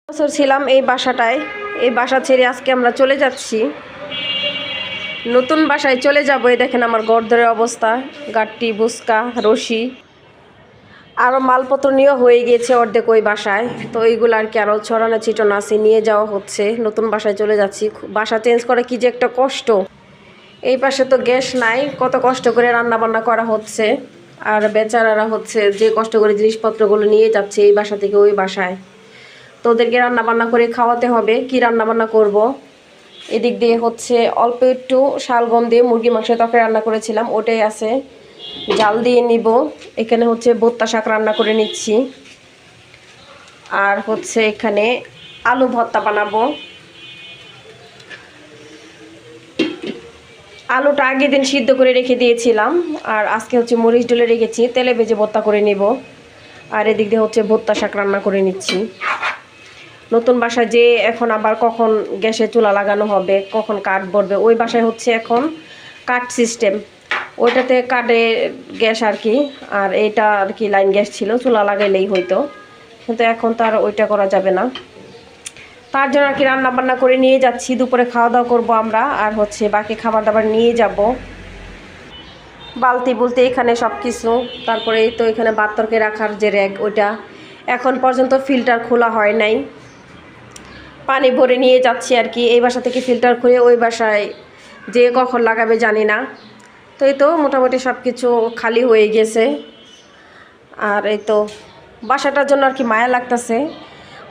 বছর ছিলাম এই বাসাটায়। এই বাসা ছেড়ে আজকে আমরা চলে যাচ্ছি, নতুন বাসায় চলে যাব। এই দেখেন আমার গর্দরের অবস্থা, গাট্টি বুসকা রশি আরও মালপত্র নিয়েও হয়ে গিয়েছে অর্ধেক ওই বাসায়। তো এইগুলো আর কি আরও ছড়ানো ছিটানো আছে, নিয়ে যাওয়া হচ্ছে। নতুন বাসায় চলে যাচ্ছি। বাসা চেঞ্জ করে কি যে একটা কষ্ট। এই পাশে তো গ্যাস নাই, কত কষ্ট করে রান্না বান্না করা হচ্ছে। আর বেচারারা হচ্ছে যে কষ্ট করে জিনিসপত্রগুলো নিয়ে যাচ্ছে এই বাসা থেকে ওই বাসায়, তো ওদেরকে রান্না বান্না করে খাওয়াতে হবে। কি রান্না বান্না করব, এদিক দিয়ে হচ্ছে অল্প একটু শালগম দিয়ে মুরগি মাংসের তরকারি রান্না করেছিলাম, ওটাই আছে, জাল দিয়ে নিব। এখানে হচ্ছে ভর্তা শাক রান্না করে নিচ্ছি, আর হচ্ছে এখানে আলু ভর্তা বানাবো। আলুটা আগের দিন সিদ্ধ করে রেখে দিয়েছিলাম, আর আজকে হচ্ছে মরিচ ডলে রেখেছি, তেলে ভেজে ভর্তা করে নিব। আর এদিক দিয়ে হচ্ছে ভর্তা শাক রান্না করে নিচ্ছি। নতুন বাসায় যে এখন আবার কখন গ্যাসে চুলা লাগানো হবে, কখন কাঠ ভরবে, ওই বাসায় হচ্ছে এখন কাঠ সিস্টেম, ওইটাতে কাঠে গ্যাস আর কি। আর এইটা আর কি লাইন গ্যাস ছিল, চুলা লাগাইলেই হইতো, কিন্তু এখন তো আর ওইটা করা যাবে না। তার জন্য আর কি রান্না বান্না করে নিয়ে যাচ্ছি। দুপুরে খাওয়া দাওয়া করবো আমরা, আর হচ্ছে বাকি খাবার দাবার নিয়ে যাব। বালতি বলতে এখানে সব কিছু। তারপরে এই তো এখানে বাতরকে রাখার যে র্যাক, ওইটা এখন পর্যন্ত ফিল্টার খোলা হয় নাই, পানি ভরে নিয়ে যাচ্ছি আর কি। এই বাসা থেকে ফিল্টার করে ওই বাসায় যে কখন লাগাবে জানি না। তো এই তো মোটামুটি সব কিছু খালি হয়ে গেছে। আর এই তো বাসাটার জন্য আর কি মায়া লাগতেছে।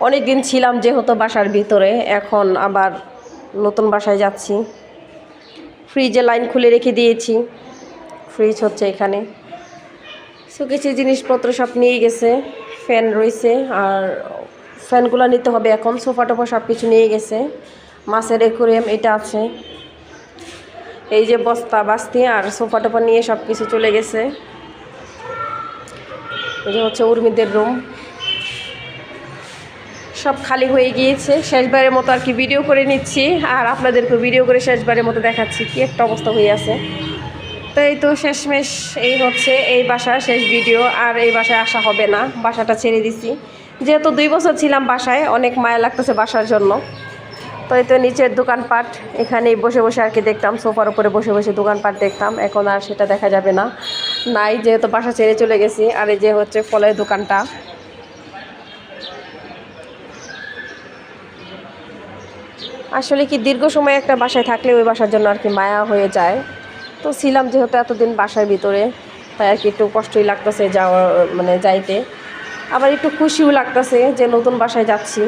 অনেক দিন ছিলাম যেহেতু বাসার ভিতরে, এখন আবার নতুন বাসায় যাচ্ছি। ফ্রিজে লাইন খুলে রেখে দিয়েছি, ফ্রিজ হচ্ছে এখানে। সো কিছু জিনিসপত্র সব নিয়ে গেছে, ফ্যান রয়েছে, আর ফ্যানগুলো নিতে হবে এখন। সোফা টোফা সব কিছু নিয়ে গেছে, মাছের অ্যাকুরিয়াম এটা আছে, এই যে বস্তা বাস্তি আর সোফা টোফা নিয়ে সব কিছু চলে গেছে। এই যে হচ্ছে উর্মিদের রুম, সব খালি হয়ে গিয়েছে। শেষবারের মতো আর কি ভিডিও করে নিচ্ছি, আর আপনাদেরকে ভিডিও করে শেষবারের মতো দেখাচ্ছি কি একটা অবস্থা হয়ে আছে। তো এই তো শেষমেশ এই হচ্ছে এই বাসার শেষ ভিডিও। আর এই বাসায় আসা হবে না, বাসাটা ছেড়ে দিছি। যেহেতু 2 বছর ছিলাম বাসায়, অনেক মায়া লাগতেছে বাসার জন্য। তো এই তো নিচের দোকানপাট, এখানে বসে বসে আর কি দেখতাম, সোফার উপরে বসে বসে দোকানপাট দেখতাম। এখন আর সেটা দেখা যাবে না, নাই, যেহেতু বাসা ছেড়ে চলে গেছি। আর এই যে হচ্ছে ফলের দোকানটা। আসলে কি দীর্ঘ সময় একটা বাসায় থাকলে ওই বাসার জন্য আর কি মায়া হয়ে যায়। তো ছিলাম যেহেতু এতদিন বাসার ভিতরে, তাই আর কি একটু কষ্টই লাগতেছে যাওয়ার, মানে যাইতে। আবার একটু খুশিও লাগতেছে যে নতুন বাসায় যাচ্ছি।